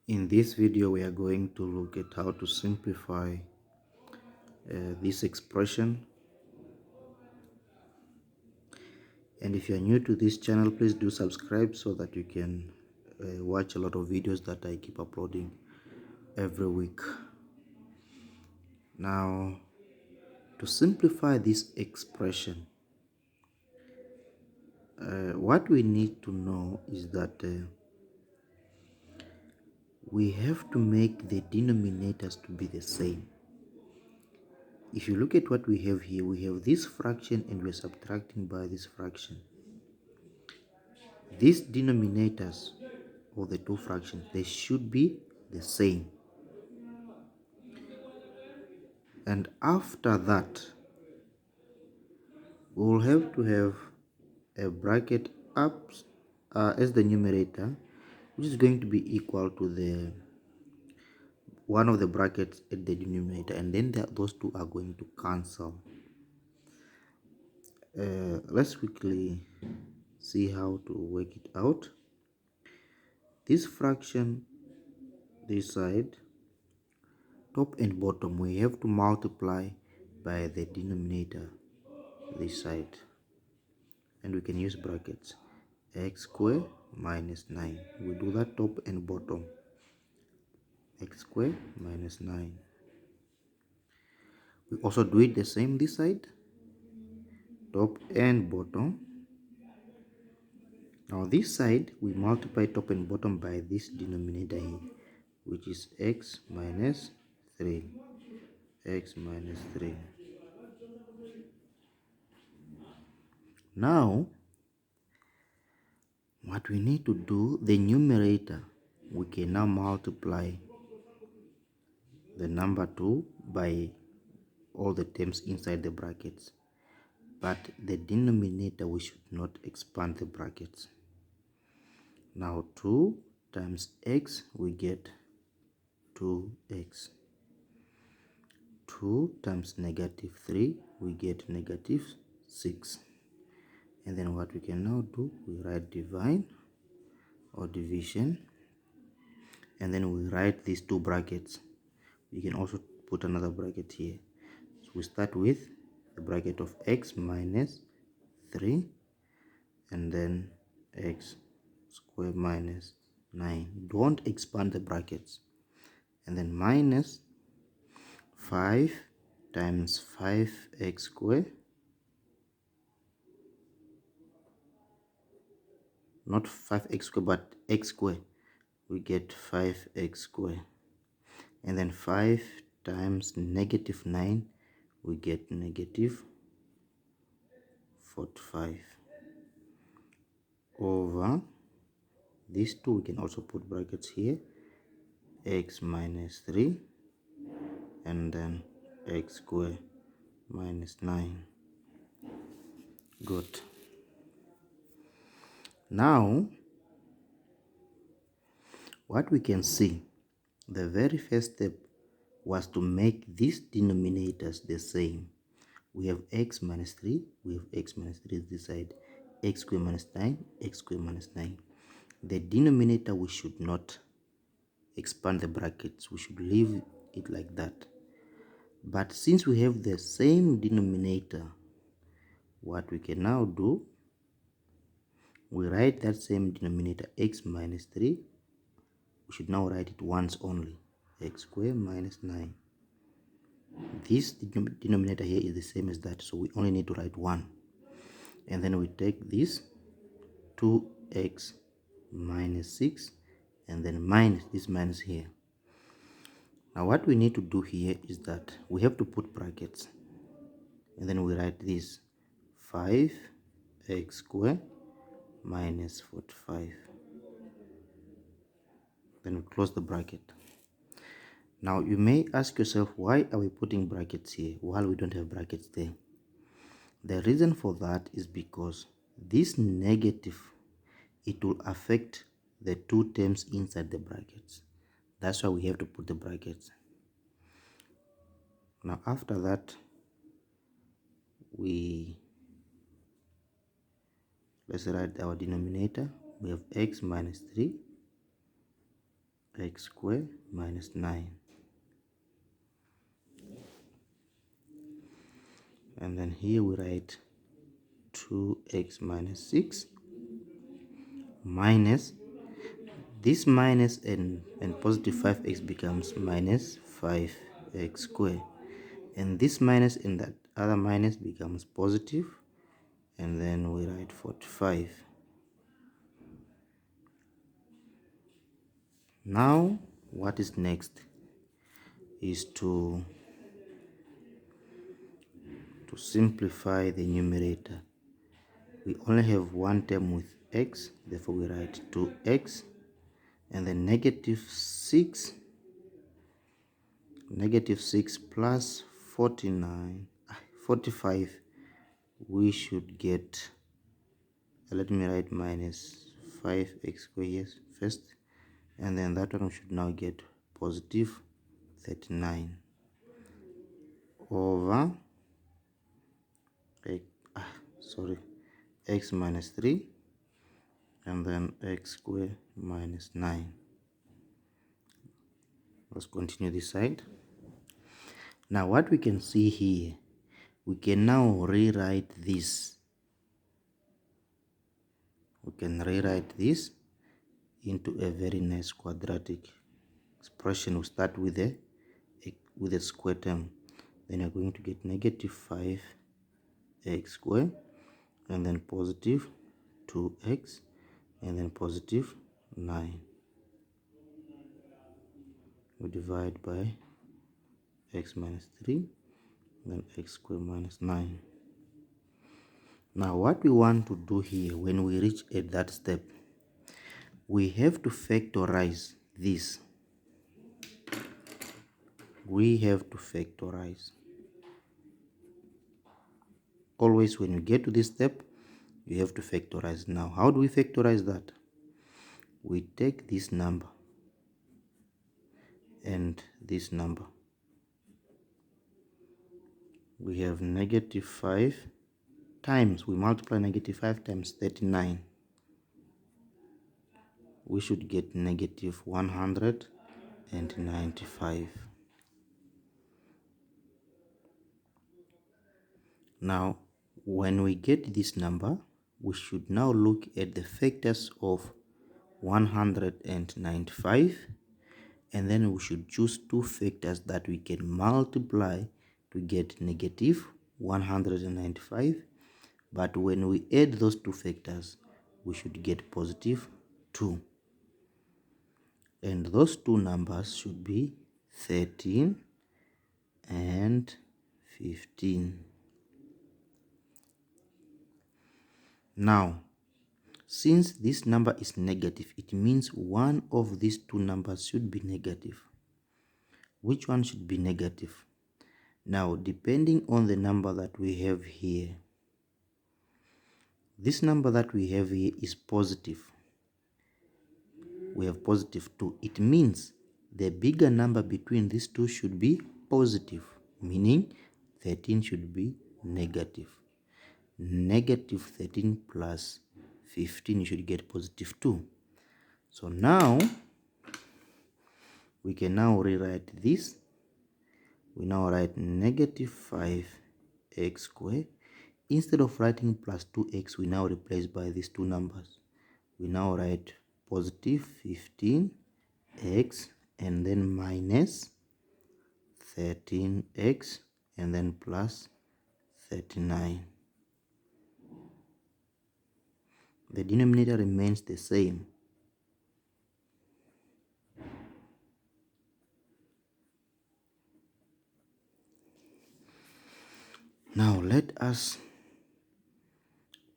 In this video, we are going to look at how to simplify this expression. And if you are new to this channel, please do subscribe so that you can watch a lot of videos that I keep uploading every week. Now, to simplify this expression, what we need to know is that we have to make the denominators to be the same. If you look at what we have here, we have this fraction and we're subtracting by this fraction. These denominators of the two fractions, they should be the same. And after that, we will have to have a bracket up as the numerator, which is going to be equal to the one of the brackets at the denominator, and then those two are going to cancel. Let's quickly see how to work it out. This fraction, this side, top and bottom, we have to multiply by the denominator, this side, and we can use brackets. X squared minus 9, we do that top and bottom. X squared minus 9. We also do it the same this side, top and bottom. Now this side, we multiply top and bottom by this denominator here, which is x minus 3. X minus 3. Now, what we need to do, the numerator, we can now multiply the number 2 by all the terms inside the brackets. But the denominator, we should not expand the brackets. Now 2 times x, we get 2x. 2 times negative 3, we get negative 6. And then what we can now do, we write divide or division, and then we write these two brackets. We can also put another bracket here. So we start with the bracket of x minus 3, and then x squared minus 9. Don't expand the brackets. And then minus 5 times 5x squared, not 5x squared but x squared, we get 5x squared. And then 5 times negative 9, we get negative 45 over these two. We can also put brackets here, x minus 3, and then x squared minus 9. Good. Now, what we can see, the very first step was to make these denominators the same. We have x minus 3, we have x minus 3 this side, x squared minus 9, x squared minus 9. The denominator, we should not expand the brackets, we should leave it like that. But since we have the same denominator, what we can now do, we write that same denominator, x minus 3, we should now write it once only, x squared minus 9. This denominator here is the same as that, so we only need to write 1. And then we take this 2x minus 6 and then minus this minus here. Now what we need to do here is that we have to put brackets, and then we write this 5x squared minus 45. Then we close the bracket. Now you may ask yourself, why are we putting brackets here while we don't have brackets there? The reason for that is because this negative, it will affect the two terms inside the brackets. That's why we have to put the brackets. Now after that, let's write our denominator. We have x minus 3 x squared minus 9. And then here we write 2x minus 6 minus this minus and positive 5x becomes minus 5x squared, and this minus and that other minus becomes positive, and then we write 45. Now what is next is to simplify the numerator. We only have one term with x, therefore we write 2x, and then negative 6 plus 45, we should get, let me write minus 5x squared here first, and then that one we should now get positive 39 over x minus 3, and then x squared minus 9. Let's continue this side. Now what we can see here, we can now rewrite this. We can rewrite this into a very nice quadratic expression. We start with a square term. Then you're going to get negative 5x squared, and then positive 2x, and then positive 9. We divide by x minus 3, then x squared minus 9. Now what we want to do here, when we reach at that step, we have to factorize this. We have to factorize. Always when you get to this step, you have to factorize. Now how do we factorize that? We take this number and this number. We have negative 5 times, we multiply negative 5 times 39. We should get negative 195. Now when we get this number, we should now look at the factors of 195, and then we should choose two factors that we can multiply to get negative 195. But when we add those two factors, we should get positive 2. And those two numbers should be 13 and 15. Now, since this number is negative, it means one of these two numbers should be negative. Which one should be negative? Now, depending on the number that we have here, this number that we have here is positive. We have positive 2. It means the bigger number between these two should be positive, meaning 13 should be negative. Negative 13 plus 15, you should get positive 2. So now we can now rewrite this. We now write negative 5x squared. Instead of writing plus 2x, we now replace by these two numbers. We now write positive 15x, and then minus 13x, and then plus 39. The denominator remains the same. Now let us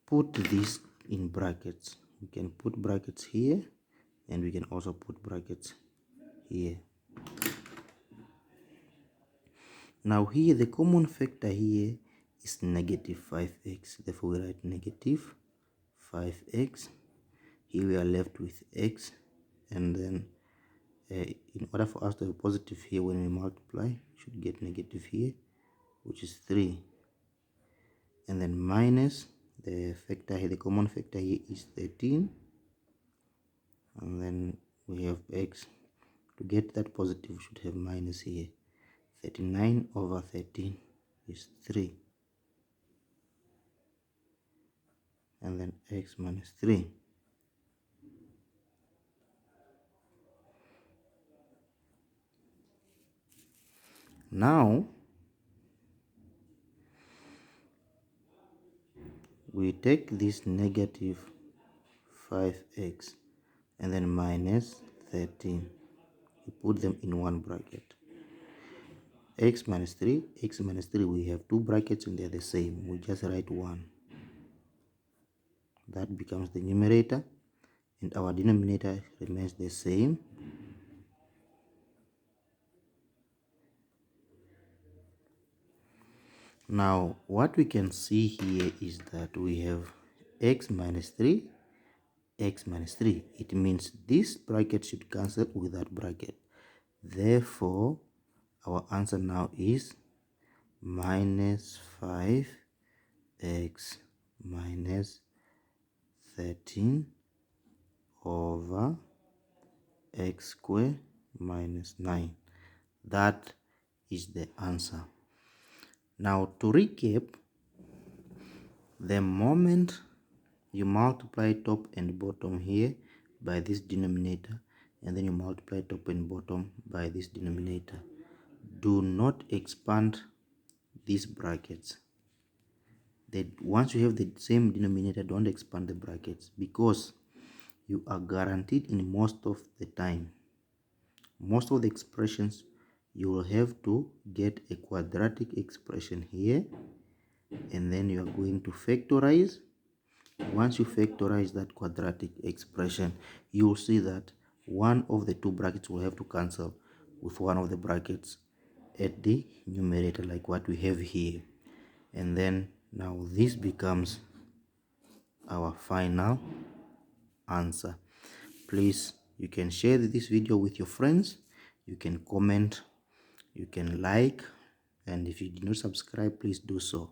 put this in brackets. We can put brackets here, and we can also put brackets here. Now here the common factor here is negative 5x. Therefore we write negative 5x. Here we are left with x, and then in order for us to have positive here, when we multiply, we should get negative here, which is 3. And then minus the factor here, the common factor here is 13. And then we have x To get that positive, we should have minus here. 39 over 13 is 3. And then x minus 3. Now, we take this negative 5x and then minus 13. We put them in one bracket. X minus 3, we have two brackets and they're the same. We just write 1. That becomes the numerator, and our denominator remains the same. Now, what we can see here is that we have x minus 3, x minus 3. It means this bracket should cancel with that bracket. Therefore, our answer now is minus 5x minus 13 over x squared minus 9. That is the answer. Now, to recap, the moment you multiply top and bottom here by this denominator, and then you multiply top and bottom by this denominator, do not expand these brackets. Once you have the same denominator, don't expand the brackets, because you are guaranteed in most of the time, most of the expressions, you will have to get a quadratic expression here, and then you are going to factorize. Once you factorize that quadratic expression, you will see that one of the two brackets will have to cancel with one of the brackets at the numerator, like what we have here. And then now this becomes our final answer. Please, you can share this video with your friends, you can comment, you can like, and if you did not subscribe, please do so.